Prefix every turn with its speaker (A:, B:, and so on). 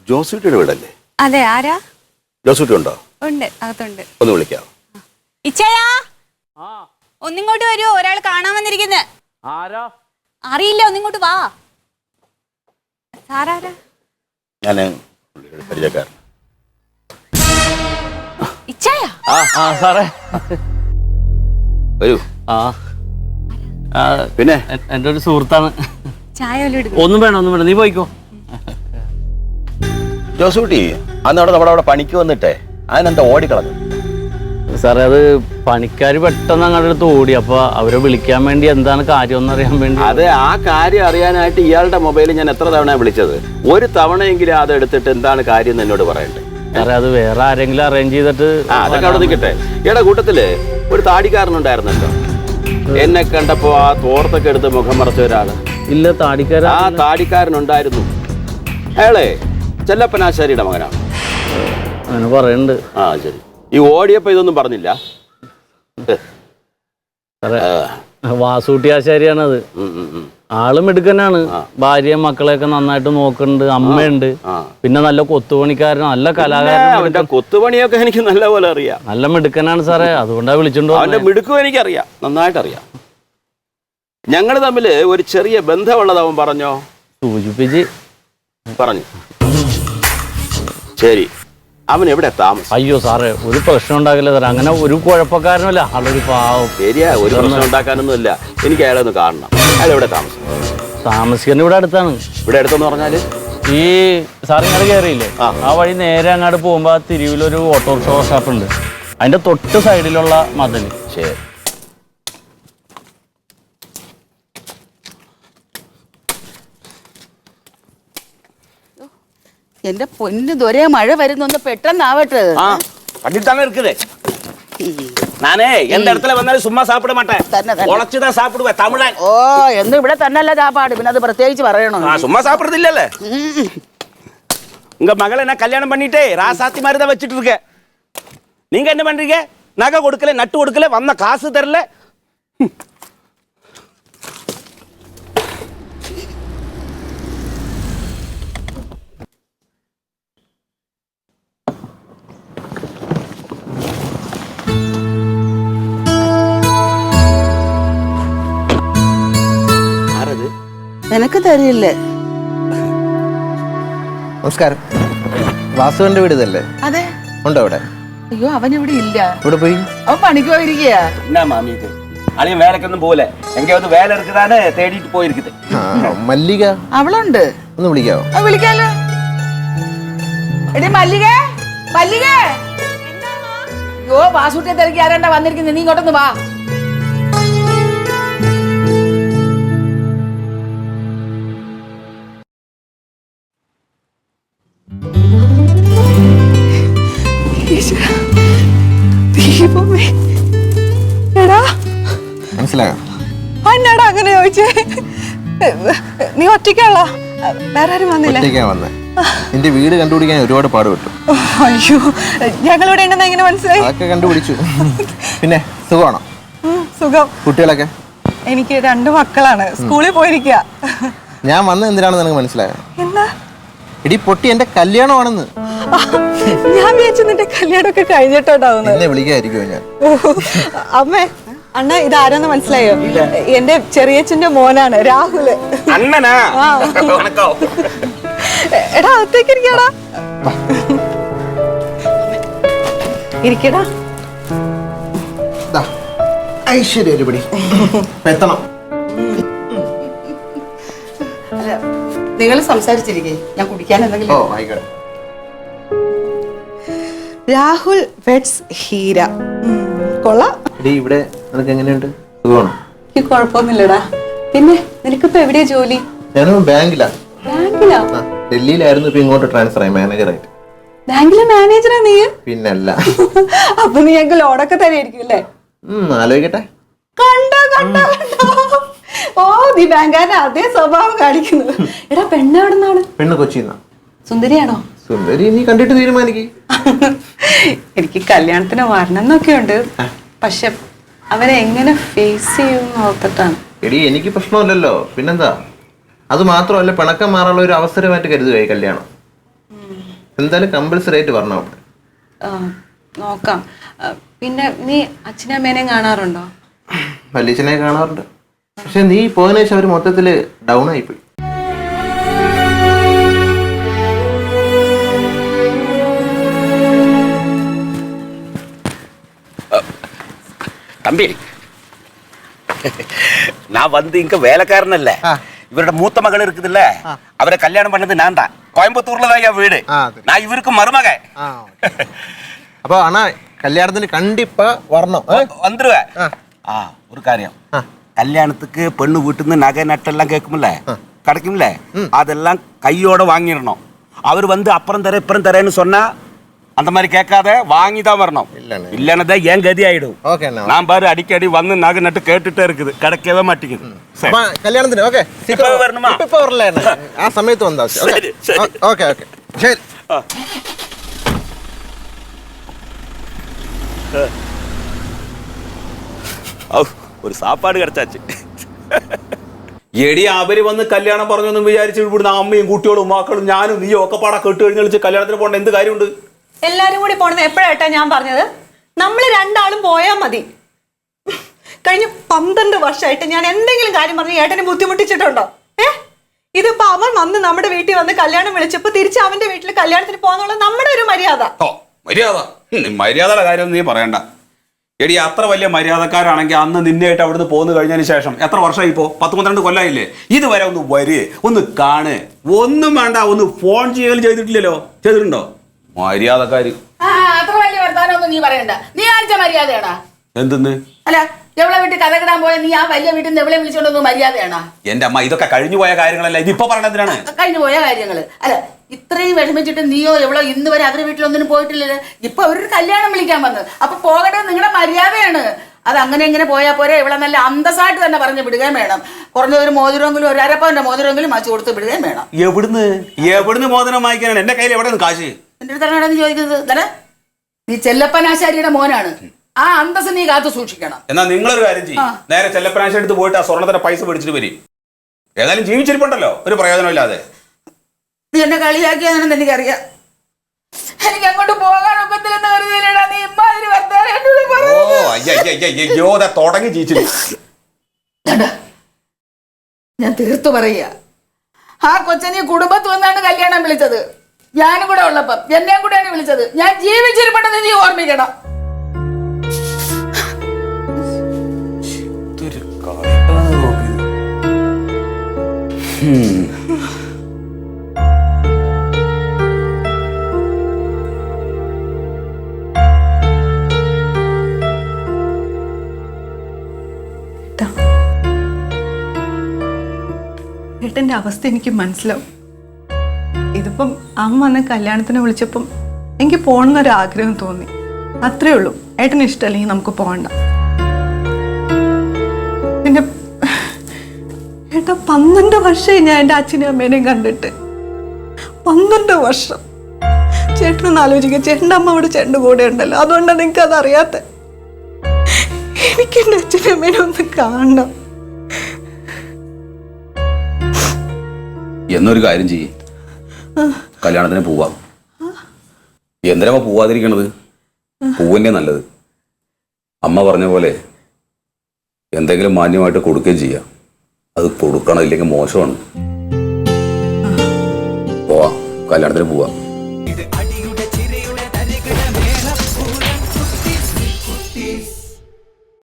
A: ജോസൂട്ടിയുടെ വീടല്ലേ?
B: അതെ, ആരാ?
A: ജോസൂട്ടി ഉണ്ടോ?
B: ഉണ്ട്, അകത്തുണ്ട്.
A: ഒന്ന് വിളിക്കാം.
B: ഇച്ചയാ, ഒന്നിങ്ങോട്ട് വരൂ, ഒരാൾ കാണാൻ വന്നിരിക്കുന്നു.
C: ആരാ?
B: അറിയില്ല, ഒന്നിങ്ങോട്ട് വാ. സാറാരാ?
A: ഞാന് പരിചയക്കാരൻ.
B: ഇച്ചയാ?
C: സാറേ
A: വരൂ. പിന്നെ
C: എന്റെ ഒരു സുഹൃത്താണ്.
B: ചായ വല്ലതും എടുക്കും?
C: ഒന്നും വേണം, നീ പോയിക്കോ.
A: ജോസൂട്ടി അന്ന് നമ്മുടെ അവിടെ പണിക്ക് വന്നിട്ടേ അതിനെന്താ ഓടിക്കളഞ്ഞു?
C: സാറേ, അത് പണിക്കാർ പെട്ടെന്ന് അങ്ങോട്ട് അടുത്ത് ഓടി. അപ്പൊ അവരെ വിളിക്കാൻ വേണ്ടി എന്താണ് കാര്യം എന്ന് അറിയാൻ വേണ്ടി.
A: അതെ, ആ കാര്യം അറിയാനായിട്ട് ഇയാളുടെ മൊബൈലിൽ ഞാൻ എത്ര തവണ വിളിച്ചത്? ഒരു തവണയെങ്കിലും അത് എടുത്തിട്ട് എന്താണ് കാര്യം എന്ന് എന്നോട് പറയണ്ടേ?
C: സാറേ, അത് വേറെ ആരെങ്കിലും അറേഞ്ച് ചെയ്തിട്ട്.
A: അതൊക്കെ അവിടെ നിൽക്കട്ടെ. ഈയുടെ കൂട്ടത്തില് ഒരു താടിക്കാരനുണ്ടായിരുന്നല്ലോ, എന്നെ കണ്ടപ്പോ ആ തോർത്തൊക്കെ എടുത്ത് മുഖം മറച്ച ഒരാള്.
C: ഇല്ല, താടിക്കാരൻ.
A: ആ താടിക്കാരനുണ്ടായിരുന്നു. അയാളെ ചെല്ലപ്പനാശാരിയുടെ മകനാണ്.
C: അങ്ങനെ പറയുന്നുണ്ട്.
A: ആ ശരി. ഈ ഓടിയപ്പോ ഇതൊന്നും പറഞ്ഞില്ല?
C: സാറേ, വാസൂട്ടി ആശാരിയാണത്. ആളും എടുക്കനാണ്. ഭാര്യയും മക്കളെയൊക്കെ നന്നായിട്ട് നോക്കുന്നുണ്ട്. അമ്മയുണ്ട്. പിന്നെ നല്ല കൊത്തുപണിക്കാരൻ, നല്ല കലാകാരൻ.
A: കൊത്തുപണിയൊക്കെ എനിക്ക് നല്ല പോലെ അറിയാം.
C: നല്ല മിടുക്കനാണ് സാറേ, അതുകൊണ്ടാ വിളിച്ചോണ്ടോ.
A: അവന്റെ മിടുക്കും എനിക്കറിയാം, നന്നായിട്ട് അറിയാം. ഞങ്ങൾ തമ്മിൽ ഒരു ചെറിയ ബന്ധമുള്ളത് അവൻ പറഞ്ഞോ?
C: സൂചിപ്പിച്ച്
A: പറഞ്ഞു. ശരി, അവൻ എവിടെ താമസം?
C: അയ്യോ സാറേ, ഒരു പ്രശ്നം ഉണ്ടാകില്ല സാറേ. അങ്ങനെ ഒരു കുഴപ്പക്കാരനല്ല, ആളൊരു പാവം.
A: ശരിയാ, ഒരു പ്രശ്നം ഉണ്ടാക്കാനൊന്നുമില്ല. എനിക്ക് അയാളെ ഒന്ന് കാണണം. അയാൾ എവിടെ
C: താമസിക്കുന്നത്? ഇവിടെ അടുത്താണ്.
A: ഇവിടെ അടുത്തെന്ന് പറഞ്ഞാല്
C: ഈ സാറ് ഇങ്ങോട്ട് കയറിയില്ലേ, ആ വഴി നേരെ അങ്ങോട്ട് പോകുമ്പോ തിരുവിലൊരു ഓട്ടോറിക്ഷ വർക്ക്ഷോപ്പ് ഉണ്ട്. അതിന്റെ തൊട്ട് സൈഡിലുള്ള മതിൽ.
A: ശരി.
D: എന്റെ പൊന്നു ദൊരേ, മഴ വരുന്നൊന്ന് പെട്ടെന്നാവട്ടെ.
A: കണ്ടിട്ടാണ് ഇരിക്കുന്നേ. நானே எந்த இடத்துல வந்தாலும் சும்மா சாப்பிட மாட்டேன். உழைச்சு தான் சாப்பிடுவேன் தமிழன்.
D: ഓ, എന്നും ഇവിടെ തന്നെയല്ല சாப்பாடு, പിന്നെ അത് പ്രത്യേകിച്ച് പറയണോ?
A: சும்மா சாப்பிடுறது இல்லல்ல. உங்க மகளை நான் கல்யாணம் பண்ணிட்டே ராசாத்தி மாதிரி தான் வச்சிட்டு இருக்கேன். நீங்க என்ன பண்றீங்க? நகை கொடுக்கல, நட்டு கொடுக்கல, வந்த காசு தரல.
D: എനക്ക് തരില്ലേ?
E: നമസ്കാരം. വാസുവിന്റെ വീട് ഇതല്ലേ?
D: അതെ.
E: ഉണ്ടോ അവിടെ?
D: അയ്യോ, അവൻ ഇവിടെ ഇല്ല.
E: ഇവിടെ പോയി?
D: അവൻ പണിക്ക് പോയിരിക്കയാ.
A: என்ன மாமி இது? அழியும் வேலைக்கு ஒன்றும் போகல. எங்கேயாவது வேலை இருக்குதானே தேடிட்டு போயிருக்குது.
E: മല്ലിക
D: അവളുണ്ട്.
E: ഒന്ന് വിളിക്കാവോ?
D: വിളിക്കാലോ. എടി മല്ലിക, മല്ലിക. അയ്യോ, വാസൂട്ടിയെ തിരക്കി ആരാണ്ടാ വന്നിരിക്കുന്നത്? നീ ഇങ്ങോട്ടൊന്ന് വാ.
E: മനസ്സിലായോ?
F: എന്നാടാ അങ്ങനെ ചോദിച്ചേ? നീ ഒറ്റയ്ക്കുള്ള? വേറെ ആരും വന്നില്ല?
E: ഒറ്റയ്ക്കാ വന്നേ. നിന്റെ വീട് കണ്ടുപിടിക്കാൻ ഒരുപാട് പാടുപെട്ടു.
F: അയ്യോ, ഞങ്ങളിവിടെ ഉണ്ടെന്ന് എങ്ങനെ മനസ്സിലായി?
E: അതൊക്കെ കണ്ടുപിടിച്ചു. പിന്നെ സുഖമാണോ?
F: സുഖം.
E: കുട്ടികളൊക്കെ?
F: എനിക്ക് 2 മക്കളാണ്, സ്കൂളിൽ പോയിരിക്കുക.
E: ഞാൻ വന്നത് എന്തിനാണെന്ന് നിനക്ക് മനസ്സിലായോ?
F: എന്നാ?
E: എടി പൊട്ടി, എന്റെ കല്യാണമാണെന്ന്.
F: ഞാൻ വിചാരിച്ചു നിന്റെ കല്യാണമൊക്കെ കഴിഞ്ഞിട്ടുണ്ടാവുന്നു.
E: എന്നെ വിളിക്കാതിരിക്കുമോ ഞാൻ?
F: അമ്മേ, അണ്ണ ഇതാരെന്ന് മനസ്സിലായോ? എന്റെ ചെറിയച്ഛന്റെ മോനാണ് രാഹുല്.
A: അണ്ണനാ?
F: എടാ, അകത്തേക്ക് ഇരിക്കടാ. ഇരിക്കടാ.
E: ഐശ്വര്യ ഒരുപടി എത്തണം.
D: നിങ്ങൾ സംസാരിച്ചിരിക്കേ, ഞാൻ കുടിക്കാൻ എന്തെങ്കിലും.
E: ഓ ആയിക്കോട്ടെ.
F: രാഹുൽ വെഡ്സ് ഹീര. കൊള്ളാം.
E: ഇവിടെ നിനക്ക് എങ്ങനെയുണ്ട്? സുഖമാണോ?
F: എനിക്ക് കുഴപ്പമൊന്നുമില്ലടാ. പിന്നെ നിനക്കിപ്പോ എവിടെയാ ജോലി?
E: ഞാനും ബാങ്കിലാ.
F: ബാങ്കിലാ?
E: ഡൽഹിയിലായിരുന്നു, ഇപ്പൊ ഇങ്ങോട്ട് ട്രാൻസ്ഫർ ആയി മാനേജറായിട്ട്.
F: ബാങ്കിലെ മാനേജറാ നീ?
E: പിന്നല്ല.
F: അപ്പൊ നീ ഞങ്ങൾക്ക് ലോണൊക്കെ തരായിരിക്കും അല്ലേ?
E: ആലോചിക്കട്ടെ.
F: കണ്ടോ കണ്ടോ കണ്ടോ, ഓ നീ ബാങ്കാരന്റെ അതേ സ്വഭാവം കാണിക്കുന്നത്. എടാ, പെണ്ണ് എവിടെ നിന്നാണ്?
E: പെണ്ണ് കൊച്ചിന്നാ.
F: സുന്ദരിയാണോ?
E: സുന്ദരി നീ കണ്ടിട്ട് തീരുമാനിക്കേ.
F: എനിക്ക് കല്യാണത്തിന് വരണം എന്നൊക്കെ ഉണ്ട്, പക്ഷെ അവരെ എങ്ങനെ ഫേസ് ചെയ്യുമെന്ന് ഓർത്തിട്ടാണ്.
E: എടി, എനിക്ക് പ്രശ്നമില്ലല്ലോ, പിന്നെന്താ? അത് മാത്രമല്ല, പിണക്കം മാറാനുള്ള ഒരു അവസരമായിട്ട് കരുതുകയായി കല്യാണം. എന്തായാലും കമ്പൽസറി ആയിട്ട് വരണം അവിടെ.
F: നോക്കാം. പിന്നെ നീ അച്ഛനും അമ്മേനെയും കാണാറുണ്ടോ?
E: വല്യച്ഛനെ കാണാറുണ്ട്. പക്ഷെ നീ പോയതിനു ശേഷം അവർ മൊത്തത്തിൽ ഡൗൺ ആയിപ്പോയി.
A: தம்பி, நான் வந்து இங்க வேலைக்காரன் இல்ல, இவரோட மூத்த மகள் இருக்குதுல்ல, அவரை கல்யாணம் பண்ணது நான் தான். கோயம்புத்தூர்ல தான் என் வீடு. நான் இவருக்கு மருமக.
E: അപ്പൊ അണ്ണാ കല്യാണത്തിന് കണ്ടിപ്പാ വരണം.
A: வந்துருவேன். ஒரு காரியம், கல்யாணத்துக்கு பெண்ணு வீட்டுன்னு நகை நட்டெல்லாம் கேட்கும்ல, கிடைக்கும்ல, அதெல்லாம் கையோட வாங்கிடணும். அவர் வந்து அப்புறம் தரேன் இப்புறம் தரேன்னு சொன்னா அந்த மாதிரி கேட்காத, வாங்கி தான் வரணும். இல்லைன்னா தான் ஏன் கதி ஆயிடும். நான் பாரு அடிக்கடி வந்து நகை நட்டு கேட்டுட்டே இருக்குது, கிடைக்கவே மாட்டேங்குது.
E: കല്യാണത്തിന് ഓക്കെ
A: வரணுமா?
E: ഇപ്പൊ വരല്ലേ? ആ സമയത്ത് വന്നാ ഓക്കെ ഓക്കെ ശരി.
A: ഒരു സാപ്പാട് കിടച്ചാച്ച്.
G: എടി അവര് വന്ന് കല്യാണം പറഞ്ഞൊന്നും വിചാരിച്ചു ഇവിടുന്ന് അമ്മയും കുട്ടികളും മക്കളും ഞാനും നീയും ഒക്കെ പാടാ കെട്ട് കഴിഞ്ഞ് കല്യാണത്തിന് പോകേണ്ട എന്ത് കാര്യമുണ്ട്?
H: എല്ലാരും കൂടി പോണെന്ന് എപ്പോഴായിട്ടാ ഞാൻ പറഞ്ഞത്? നമ്മൾ രണ്ടാളും പോയാൽ മതി. കഴിഞ്ഞ 12 വർഷമായിട്ട് ഞാൻ എന്തെങ്കിലും കാര്യം പറഞ്ഞ് ഏട്ടനെ ബുദ്ധിമുട്ടിച്ചിട്ടുണ്ടോ? ഇതിപ്പോ അവൻ വന്ന് നമ്മുടെ വീട്ടിൽ വന്ന് കല്യാണം വിളിച്ചപ്പോ തിരിച്ച് അവന്റെ വീട്ടിൽ കല്യാണത്തിന് പോകാന്നുള്ള നമ്മുടെ ഒരു മര്യാദ.
G: മര്യാദയുടെ കാര്യം നീ പറയണ്ട. എടി അത്ര വലിയ മര്യാദക്കാരാണെങ്കിൽ അന്ന് നിന്നെയായിട്ട് അവിടുന്ന് പോന്നു കഴിഞ്ഞതിന് ശേഷം എത്ര വർഷമായി? ഇപ്പോ 10-12 കൊല്ലായില്ലേ? ഇതുവരെ ഒന്ന് വരേ, ഒന്ന് കാണ്, ഒന്നും വേണ്ട, ഒന്ന് ഫോൺ ചെയ്യലും ചെയ്തിട്ടില്ലല്ലോ. ചെയ്തിട്ടുണ്ടോ? മര്യാദക്കാര്.
D: അത്ര വലിയ വർത്താനൊന്നും നീ പറയണ്ട. നീ കാണിച്ച മര്യാദയാണാ?
G: എന്തെന്ന്?
D: അല്ല, എവളെ വീട്ടിൽ കഥ കിടാൻ പോയ നീ ആ വലിയ വീട്ടിൽ നിന്ന് എവളെ വിളിച്ചോണ്ടൊന്നും മര്യാദയാണാ?
G: എന്റെ അമ്മ, ഇതൊക്കെ കഴിഞ്ഞു പോയ കാര്യങ്ങളല്ല, ഇതിപ്പോ പറയണതിനാണ്.
D: കഴിഞ്ഞു പോയ കാര്യങ്ങള്. അല്ല, ഇത്രയും വിഷമിച്ചിട്ട് നീയോ എവളോ ഇന്ന് വരെ അവരുടെ വീട്ടിലൊന്നിനും പോയിട്ടില്ലല്ലോ. ഇപ്പൊ അവരൊരു കല്യാണം വിളിക്കാൻ വന്ന്, അപ്പൊ പോകട്ടെ, നിങ്ങളുടെ മര്യാദയാണ് അത്. അങ്ങനെ എങ്ങനെ പോയാൽ പോരെ? ഇവിടെ നല്ല അന്തസ്സായിട്ട് തന്നെ പറഞ്ഞു വിടുകയും വേണം. കുറഞ്ഞ ഒരു മോതിരമെങ്കിലും, ഒരു അരപ്പവന്റെ മോതിരമെങ്കിലും മാച്ച് കൊടുത്ത് വിടുകയും വേണം.
G: എവിടുന്ന് മോദനം വാങ്ങിക്കാനാണ്? എന്റെ കയ്യിൽ എവിടെ കാശ്?
D: എന്റെ അടുത്താണ് ചോദിക്കുന്നത്. നീ ചെല്ലപ്പനാശാരിയുടെ മോനാണ്. ആ അന്തസ് നീ കാത്തു സൂക്ഷിക്കണം.
G: എന്നാ നിങ്ങളൊരു കാര്യം ചെയ്യും, നേരെ ചെല്ലപ്പനാശ എടുത്ത് പോയിട്ട് ആ സ്വർണ്ണത്തിന്റെ പൈസ പിടിച്ചിട്ട് വരും. ഏതായാലും ജീവിച്ചിരിപ്പുണ്ടല്ലോ, ഒരു പ്രയോജനമില്ലാതെ.
D: നീ എന്നെ കളിയാക്കിയാണെന്ന് എനിക്കറിയാം. എനിക്ക് അങ്ങോട്ട് പോകാൻ ഒക്കത്തില്ലെന്ന് കരുതിയില്ലടാ നീ ഇമ്മാതിരി വർത്താനം എന്നോട് പറയുന്നത്.
G: തുടങ്ങി ജീവിച്ചു.
D: ഞാൻ തീർത്തു പറയുക, ആ കൊച്ചനെ കുടുംബത്ത് വന്നാണ് കല്യാണം വിളിച്ചത്. ഞാനും കൂടെ ഉള്ളപ്പം എന്നെയും കൂടെയാണ് വിളിച്ചത്. ഞാൻ ജീവിച്ചിരിപ്പുണ്ടെന്ന് നീ ഓർമ്മിക്കണം.
H: ഏട്ടന്റെ അവസ്ഥ എനിക്ക് മനസ്സിലാവും. ഇതിപ്പം അമ്മ വന്ന് കല്യാണത്തിന് വിളിച്ചപ്പം എനിക്ക് പോകണമെന്നൊരാഗ്രഹം തോന്നി, അത്രേ ഉള്ളൂ. ഏട്ടന് ഇഷ്ടമല്ലെങ്കിൽ നമുക്ക് പോകണ്ട. പിന്നെ ഏട്ടാ, 12 വർഷമായി ഞാൻ എൻ്റെ അച്ഛനെയും അമ്മേനെയും കണ്ടിട്ട്. 12 വർഷം. ചേട്ടനൊന്ന് ആലോചിക്കുക, ചേട്ടൻ്റെ അമ്മ അവിടെ ചേട്ടൻ്റെ കൂടെ ഉണ്ടല്ലോ, അതുകൊണ്ടാണ് നിങ്ങൾക്ക് അതറിയാത്ത. എനിക്ക് എൻ്റെ അച്ഛനും അമ്മേനെ ഒന്ന് കാണണം.
G: എന്നൊരു കാര്യം ചെയ്യേ, കല്യാണത്തിന് പോവാം. എന്തിനാ പോവാതിരിക്കണത്? പൂവന്നെ നല്ലത്. അമ്മ പറഞ്ഞ പോലെ എന്തെങ്കിലും മാന്യമായിട്ട് കൊടുക്കുകയും ചെയ്യാം. അത് കൊടുക്കണം, ഇല്ലെങ്കിൽ മോശമാണ്. പോവാം, കല്യാണത്തിന് പോവാം.